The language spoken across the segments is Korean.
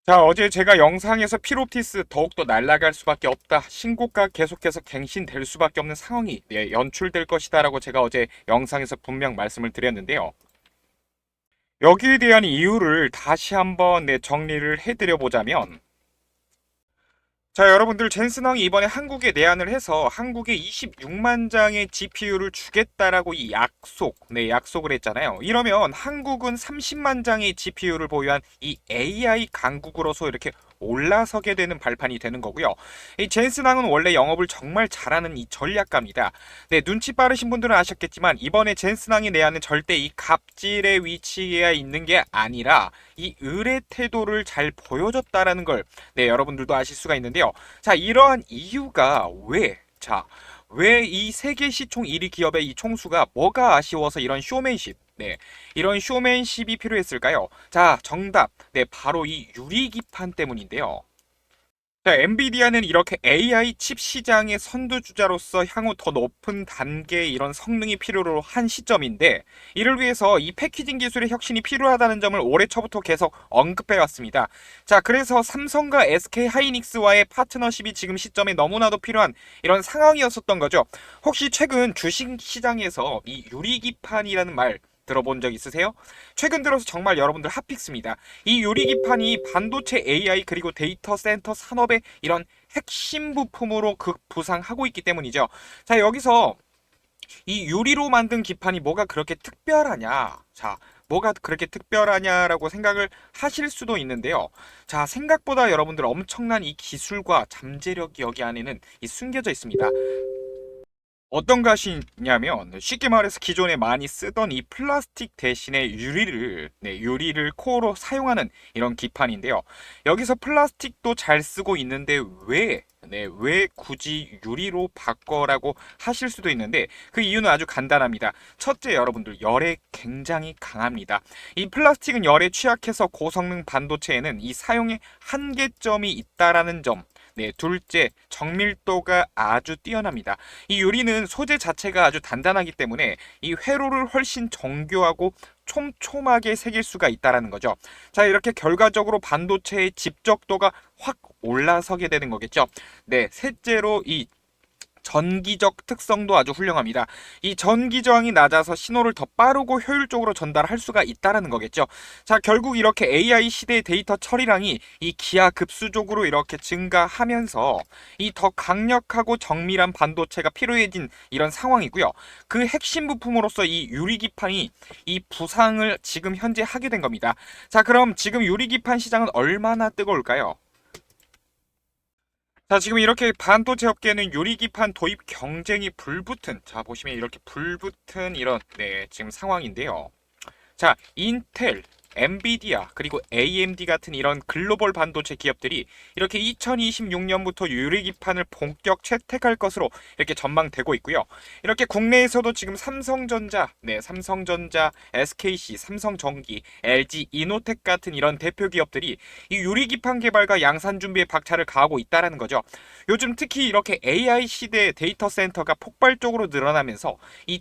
자, 어제 제가 영상에서 피롭티스 더욱더 날아갈 수밖에 없다. 신고가 계속해서 갱신될 수밖에 없는 상황이 연출될 것이다라고 제가 어제 영상에서 분명 말씀을 드렸는데요. 여기에 대한 이유를 다시 한번 정리를 해드려 보자면, 자, 여러분들 젠슨왕이 이번에 한국에 내한을 해서 한국에 26만 장의 GPU를 주겠다라고 이 약속을 했잖아요. 이러면 한국은 30만 장의 GPU를 보유한 이 AI 강국으로서 이렇게 올라서게 되는 발판이 되는 거고요. 이 젠슨왕은 원래 영업을 정말 잘하는 이 전략가입니다. 네, 눈치 빠르신 분들은 아셨겠지만 이번에 젠슨왕이 내한은 절대 이 갑질의 위치에 있는 게 아니라 이 의뢰 태도를 잘 보여줬다라는 걸 여러분들도 아실 수가 있는데요. 자, 이러한 이유가 왜 이 세계 시총 1위 기업의 이 총수가 뭐가 아쉬워서 이런 쇼맨십, 이런 쇼맨십이 필요했을까요? 자, 정답, 바로 이 유리기판 때문인데요. 자, 엔비디아는 이렇게 AI 칩 시장의 선두주자로서 향후 더 높은 단계의 이런 성능이 필요로 한 시점인데, 이를 위해서 이 패키징 기술의 혁신이 필요하다는 점을 올해 초부터 계속 언급해 왔습니다. 자, 그래서 삼성과 SK 하이닉스와의 파트너십이 지금 시점에 너무나도 필요한 이런 상황이었었던 거죠. 혹시 최근 주식 시장에서 이 유리기판이라는 말 들어본 적 있으세요? 최근 들어서 정말 여러분들 핫픽스입니다. 이 유리기판이 반도체 AI 그리고 데이터 센터 산업의 이런 핵심 부품으로 급부상하고 있기 때문이죠. 자, 여기서 이 유리로 만든 기판이 뭐가 그렇게 특별하냐? 자, 뭐가 그렇게 특별하냐라고 생각을 하실 수도 있는데요. 자, 생각보다 여러분들 엄청난 이 기술과 잠재력이 여기 안에는 숨겨져 있습니다. 어떤 것이냐면 쉽게 말해서 기존에 많이 쓰던 이 플라스틱 대신에 유리를 코어로 사용하는 이런 기판인데요. 여기서 플라스틱도 잘 쓰고 있는데 왜 굳이 유리로 바꿔라고 하실 수도 있는데 그 이유는 아주 간단합니다. 첫째, 여러분들 열에 굉장히 강합니다. 이 플라스틱은 열에 취약해서 고성능 반도체에는 이 사용의 한계점이 있다라는 점. 둘째, 정밀도가 아주 뛰어납니다. 이 유리는 소재 자체가 아주 단단하기 때문에 이 회로를 훨씬 정교하고 촘촘하게 새길 수가 있다라는 거죠. 자, 이렇게 결과적으로 반도체의 집적도가 확 올라서게 되는 거겠죠. 셋째로 이 전기적 특성도 아주 훌륭합니다. 이 전기 저항이 낮아서 신호를 더 빠르고 효율적으로 전달할 수가 있다라는 거겠죠. 자, 결국 이렇게 AI 시대의 데이터 처리량이 이 기하급수적으로 이렇게 증가하면서 이 더 강력하고 정밀한 반도체가 필요해진 이런 상황이고요. 그 핵심 부품으로서 이 유리기판이 이 부상을 지금 현재 하게 된 겁니다. 자, 그럼 지금 유리기판 시장은 얼마나 뜨거울까요? 자, 지금 이렇게 반도체 업계는 유리기판 도입 경쟁이 불붙은, 자, 보시면 이렇게 불붙은 이런, 지금 상황인데요. 자, 인텔, 엔비디아, 그리고 AMD 같은 이런 글로벌 반도체 기업들이 이렇게 2026년부터 유리기판을 본격 채택할 것으로 이렇게 전망되고 있고요. 이렇게 국내에서도 지금 삼성전자, SKC, 삼성전기, LG, 이노텍 같은 이런 대표 기업들이 이 유리기판 개발과 양산 준비에 박차를 가하고 있다라는 거죠. 요즘 특히 이렇게 AI 시대의 데이터 센터가 폭발적으로 늘어나면서 이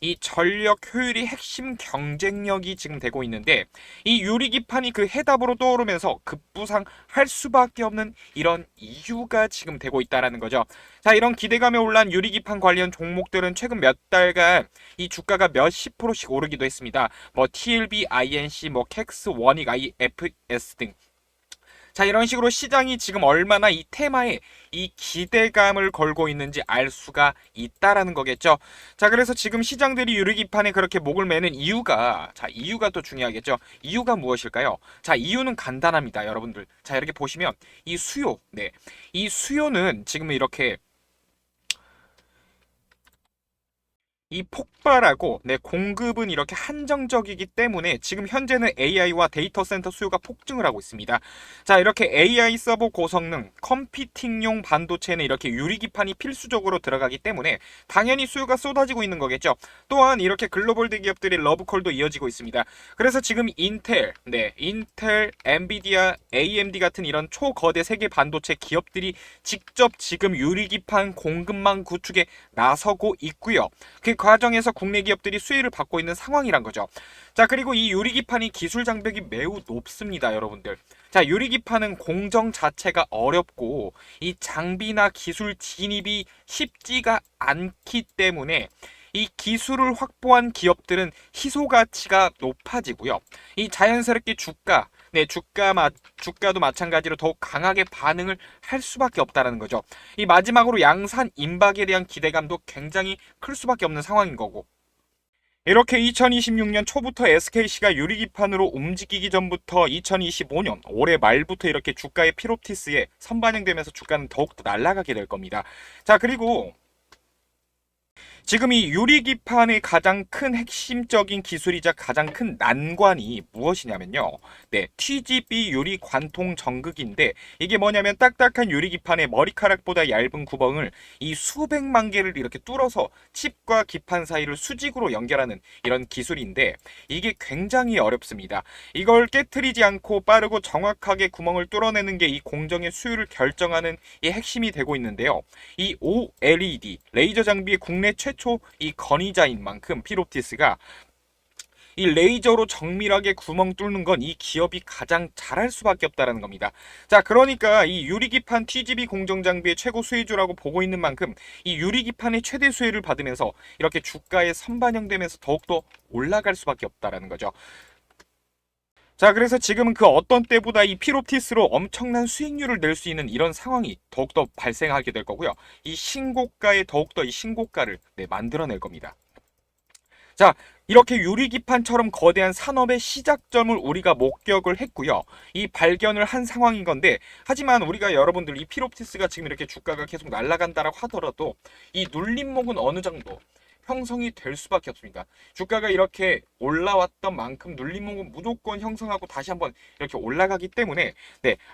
이 전력 효율이 핵심 경쟁력이 지금 되고 있는데 이 유리기판이 그 해답으로 떠오르면서 급부상할 수밖에 없는 이런 이유가 지금 되고 있다라는 거죠. 자, 이런 기대감에 올란 유리기판 관련 종목들은 최근 몇 달간 이 주가가 몇십 프로씩 오르기도 했습니다. 뭐 TLB, INC, 뭐 캑스, 원익, IFS 등. 자, 이런 식으로 시장이 지금 얼마나 이 테마에 이 기대감을 걸고 있는지 알 수가 있다라는 거겠죠. 자, 그래서 지금 시장들이 유리기판에 그렇게 목을 매는 이유가 또 중요하겠죠. 이유가 무엇일까요? 자, 이유는 간단합니다, 여러분들. 자, 이렇게 보시면 이 이 수요는 지금 이렇게 이 폭발하고 공급은 이렇게 한정적이기 때문에 지금 현재는 AI와 데이터 센터 수요가 폭증을 하고 있습니다. 자, 이렇게 AI 서버 고성능 컴퓨팅용 반도체는 이렇게 유리기판이 필수적으로 들어가기 때문에 당연히 수요가 쏟아지고 있는 거겠죠. 또한 이렇게 글로벌 대기업들의 러브콜도 이어지고 있습니다. 그래서 지금 인텔, 엔비디아, AMD 같은 이런 초거대 세계 반도체 기업들이 직접 지금 유리기판 공급망 구축에 나서고 있고요. 그 과정에서 국내 기업들이 수혜를 받고 있는 상황이란 거죠. 자, 그리고 이 유리기판이 기술 장벽이 매우 높습니다, 여러분들. 자, 유리기판은 공정 자체가 어렵고 이 장비나 기술 진입이 쉽지가 않기 때문에 이 기술을 확보한 기업들은 희소 가치가 높아지고요. 이 자연스럽게 주가도 마찬가지로 더욱 강하게 반응을 할 수밖에 없다는 거죠. 이 마지막으로 양산 임박에 대한 기대감도 굉장히 클 수밖에 없는 상황인 거고. 이렇게 2026년 초부터 SKC가 유리기판으로 움직이기 전부터 2025년 올해 말부터 이렇게 주가의 피롭티스에 선반영되면서 주가는 더욱더 날아가게 될 겁니다. 자, 그리고 지금 이 유리기판의 가장 큰 핵심적인 기술이자 가장 큰 난관이 무엇이냐면요. 네, TGB 유리 관통 정극인데 이게 뭐냐면 딱딱한 유리기판의 머리카락보다 얇은 구멍을 이 수백만 개를 이렇게 뚫어서 칩과 기판 사이를 수직으로 연결하는 이런 기술인데 이게 굉장히 어렵습니다. 이걸 깨트리지 않고 빠르고 정확하게 구멍을 뚫어내는 게 이 공정의 수율을 결정하는 이 핵심이 되고 있는데요. 이 OLED 레이저 장비의 국내 최초 이 건의자인 만큼 피롭티스가 이 레이저로 정밀하게 구멍 뚫는 건 이 기업이 가장 잘할 수밖에 없다는 겁니다. 자, 그러니까 이 유리기판 TGB 공정 장비의 최고 수혜주라고 보고 있는 만큼 이 유리기판의 최대 수혜를 받으면서 이렇게 주가에 선반영되면서 더욱더 올라갈 수밖에 없다는 거죠. 자, 그래서 지금은 그 어떤 때보다 이 피롭티스로 엄청난 수익률을 낼 수 있는 이런 상황이 더욱더 발생하게 될 거고요. 이 신고가에 더욱더 이 신고가를 만들어낼 겁니다. 자, 이렇게 유리기판처럼 거대한 산업의 시작점을 우리가 목격을 했고요. 이 발견을 한 상황인 건데, 하지만 우리가 여러분들 이 피롭티스가 지금 이렇게 주가가 계속 날아간다라고 하더라도 이 눌림목은 어느 정도 형성이 될 수밖에 없습니다. 주가가 이렇게 올라왔던 만큼 눌림목은 무조건 형성하고 다시 한번 이렇게 올라가기 때문에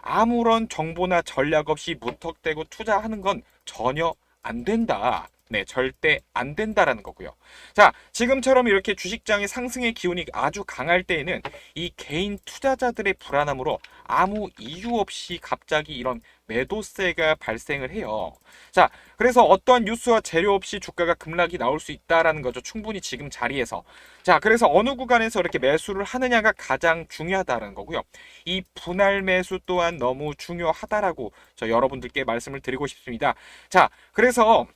아무런 정보나 전략 없이 무턱대고 투자하는 건 전혀 안 된다. 절대 안 된다라는 거고요. 자, 지금처럼 이렇게 주식장의 상승의 기운이 아주 강할 때에는 이 개인 투자자들의 불안함으로 아무 이유 없이 갑자기 이런 매도세가 발생을 해요. 자, 그래서 어떠한 뉴스와 재료 없이 주가가 급락이 나올 수 있다라는 거죠. 충분히 지금 자리에서. 자, 그래서 어느 구간에서 이렇게 매수를 하느냐가 가장 중요하다는 거고요. 이 분할 매수 또한 너무 중요하다라고 저 여러분들께 말씀을 드리고 싶습니다. 자, 그래서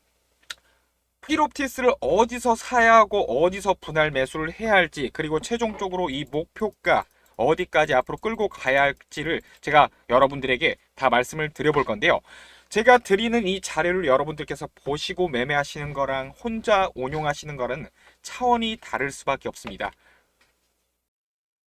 피롭티스를 어디서 사야 하고 어디서 분할 매수를 해야 할지, 그리고 최종적으로 이 목표가 어디까지 앞으로 끌고 가야 할지를 제가 여러분들에게 다 말씀을 드려볼 건데요. 제가 드리는 이 자료를 여러분들께서 보시고 매매하시는 거랑 혼자 운용하시는 거는 차원이 다를 수밖에 없습니다.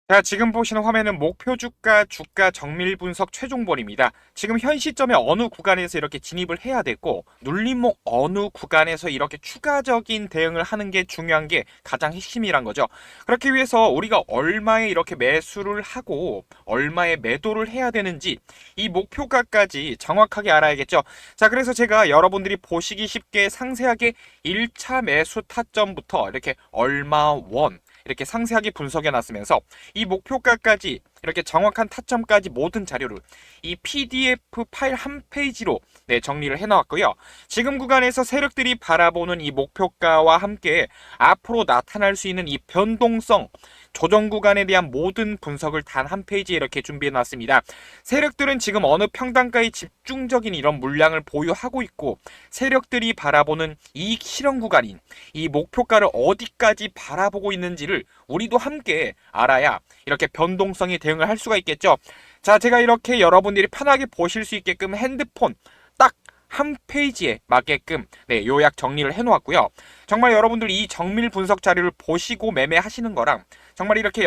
자, 지금 보시는 화면은 목표 주가, 주가 정밀 분석 최종본입니다. 지금 현 시점에 어느 구간에서 이렇게 진입을 해야 됐고, 눌림목 어느 구간에서 이렇게 추가적인 대응을 하는 게 중요한 게 가장 핵심이란 거죠. 그렇기 위해서 우리가 얼마에 이렇게 매수를 하고 얼마에 매도를 해야 되는지 이 목표가까지 정확하게 알아야겠죠. 자, 그래서 제가 여러분들이 보시기 쉽게 상세하게 1차 매수 타점부터 이렇게 얼마 원 이렇게 상세하게 분석해 놨으면서 이 목표가까지 이렇게 정확한 타점까지 모든 자료를 이 PDF 파일 한 페이지로 정리를 해 놓았고요. 지금 구간에서 세력들이 바라보는 이 목표가와 함께 앞으로 나타날 수 있는 이 변동성, 조정 구간에 대한 모든 분석을 단 한 페이지에 이렇게 준비해 놨습니다. 세력들은 지금 어느 평단가에 집중적인 이런 물량을 보유하고 있고, 세력들이 바라보는 이익 실현 구간인 이 목표가를 어디까지 바라보고 있는지를 우리도 함께 알아야 이렇게 변동성이 대응을 할 수가 있겠죠. 자, 제가 이렇게 여러분들이 편하게 보실 수 있게끔 핸드폰 딱 한 페이지에 맞게끔 요약 정리를 해놓았고요. 정말 여러분들 이 정밀 분석 자료를 보시고 매매하시는 거랑 정말 이렇게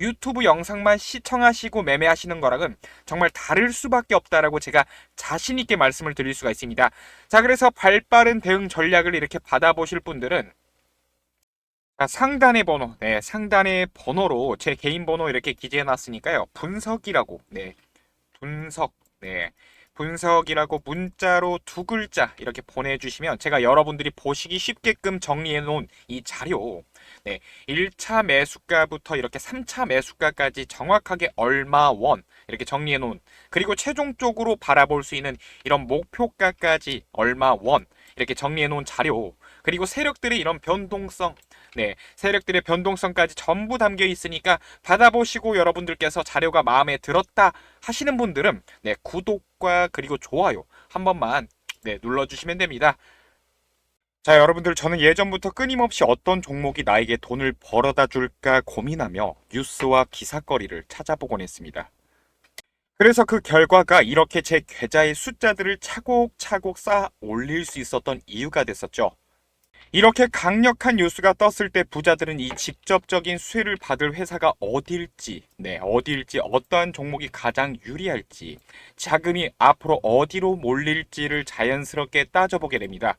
유튜브 영상만 시청하시고 매매하시는 거랑은 정말 다를 수밖에 없다라고 제가 자신 있게 말씀을 드릴 수가 있습니다. 자, 그래서 발빠른 대응 전략을 이렇게 받아보실 분들은 상단의 번호, 상단의 번호로 제 개인 번호 이렇게 기재해 놨으니까요. 분석이라고, 분석, 분석이라고 문자로 두 글자 이렇게 보내주시면 제가 여러분들이 보시기 쉽게끔 정리해 놓은 이 자료, 1차 매수가부터 이렇게 3차 매수가까지 정확하게 얼마 원 이렇게 정리해 놓은, 그리고 최종적으로 바라볼 수 있는 이런 목표가까지 얼마 원 이렇게 정리해 놓은 자료, 그리고 세력들의 이런 변동성, 세력들의 변동성까지 전부 담겨 있으니까 받아보시고 여러분들께서 자료가 마음에 들었다 하시는 분들은 구독과 그리고 좋아요 한 번만 눌러주시면 됩니다. 자, 여러분들, 저는 예전부터 끊임없이 어떤 종목이 나에게 돈을 벌어다 줄까 고민하며 뉴스와 기사거리를 찾아보곤 했습니다. 그래서 그 결과가 이렇게 제 계좌의 숫자들을 차곡차곡 쌓아 올릴 수 있었던 이유가 됐었죠. 이렇게 강력한 뉴스가 떴을 때 부자들은 이 직접적인 수혜를 받을 회사가 어디일지, 어떠한 종목이 가장 유리할지, 자금이 앞으로 어디로 몰릴지를 자연스럽게 따져보게 됩니다.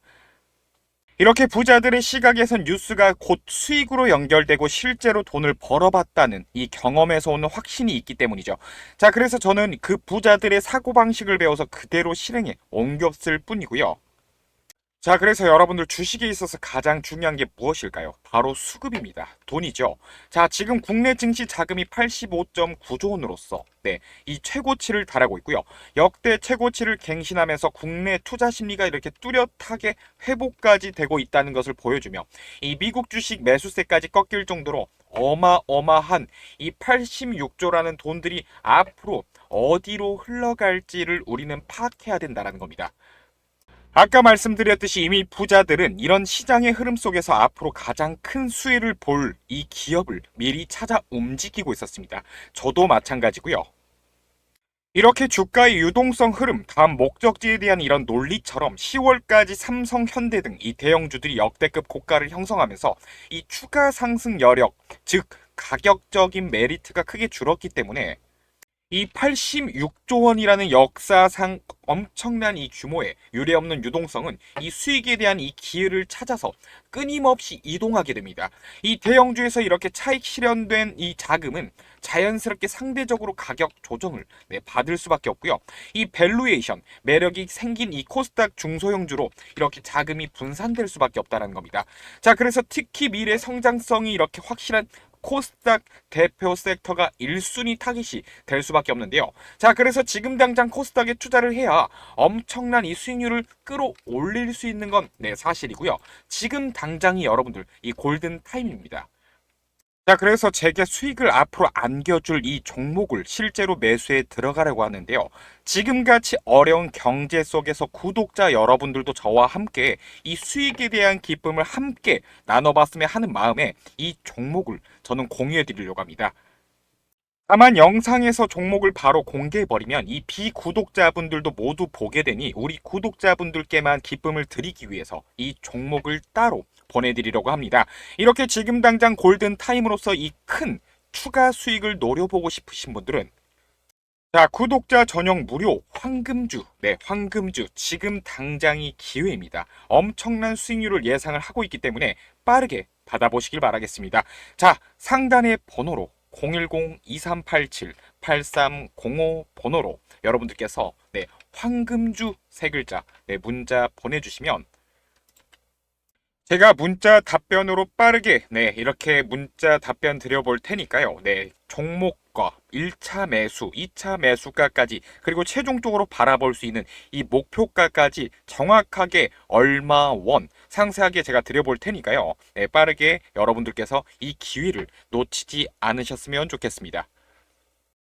이렇게 부자들의 시각에선 뉴스가 곧 수익으로 연결되고 실제로 돈을 벌어봤다는 이 경험에서 오는 확신이 있기 때문이죠. 자, 그래서 저는 그 부자들의 사고방식을 배워서 그대로 실행에 옮겼을 뿐이고요. 자, 그래서 여러분들 주식에 있어서 가장 중요한 게 무엇일까요? 바로 수급입니다. 돈이죠. 자, 지금 국내 증시 자금이 85.9조 원으로서 이 최고치를 달하고 있고요. 역대 최고치를 갱신하면서 국내 투자 심리가 이렇게 뚜렷하게 회복까지 되고 있다는 것을 보여주며 이 미국 주식 매수세까지 꺾일 정도로 어마어마한 이 86조라는 돈들이 앞으로 어디로 흘러갈지를 우리는 파악해야 된다는 겁니다. 아까 말씀드렸듯이 이미 부자들은 이런 시장의 흐름 속에서 앞으로 가장 큰 수혜를 볼 이 기업을 미리 찾아 움직이고 있었습니다. 저도 마찬가지고요. 이렇게 주가의 유동성 흐름, 다음 목적지에 대한 이런 논리처럼 10월까지 삼성, 현대 등 이 대형주들이 역대급 고가를 형성하면서 이 추가 상승 여력, 즉 가격적인 메리트가 크게 줄었기 때문에 이 86조 원이라는 역사상 엄청난 이 규모의 유례없는 유동성은 이 수익에 대한 이 기회를 찾아서 끊임없이 이동하게 됩니다. 이 대형주에서 이렇게 차익 실현된 이 자금은 자연스럽게 상대적으로 가격 조정을 받을 수밖에 없고요. 이 밸류에이션, 매력이 생긴 이 코스닥 중소형주로 이렇게 자금이 분산될 수밖에 없다는 겁니다. 자, 그래서 특히 미래 성장성이 이렇게 확실한 코스닥 대표 섹터가 1순위 타깃이 될 수밖에 없는데요. 자, 그래서 지금 당장 코스닥에 투자를 해야 엄청난 이 수익률을 끌어올릴 수 있는 건 사실이고요. 지금 당장이 여러분들 이 골든 타임입니다. 자, 그래서 제게 수익을 앞으로 안겨줄 이 종목을 실제로 매수에 들어가려고 하는데요. 지금같이 어려운 경제 속에서 구독자 여러분들도 저와 함께 이 수익에 대한 기쁨을 함께 나눠봤으면 하는 마음에 이 종목을 저는 공유해 드리려고 합니다. 다만 영상에서 종목을 바로 공개해버리면 이 비구독자분들도 모두 보게 되니 우리 구독자분들께만 기쁨을 드리기 위해서 이 종목을 따로 보내드리려고 합니다. 이렇게 지금 당장 골든타임으로서 이 큰 추가 수익을 노려보고 싶으신 분들은 자, 구독자 전용 무료 황금주, 황금주 지금 당장이 기회입니다. 엄청난 수익률을 예상을 하고 있기 때문에 빠르게 받아보시길 바라겠습니다. 자, 상단의 번호로 010-2387-8305 번호로 여러분들께서 황금주 세 글자 문자 보내주시면 제가 문자 답변으로 빠르게 이렇게 문자 답변 드려볼 테니까요. 종목과 1차 매수, 2차 매수가까지 그리고 최종적으로 바라볼 수 있는 이 목표가까지 정확하게 얼마 원 상세하게 제가 드려볼 테니까요. 빠르게 여러분들께서 이 기회를 놓치지 않으셨으면 좋겠습니다.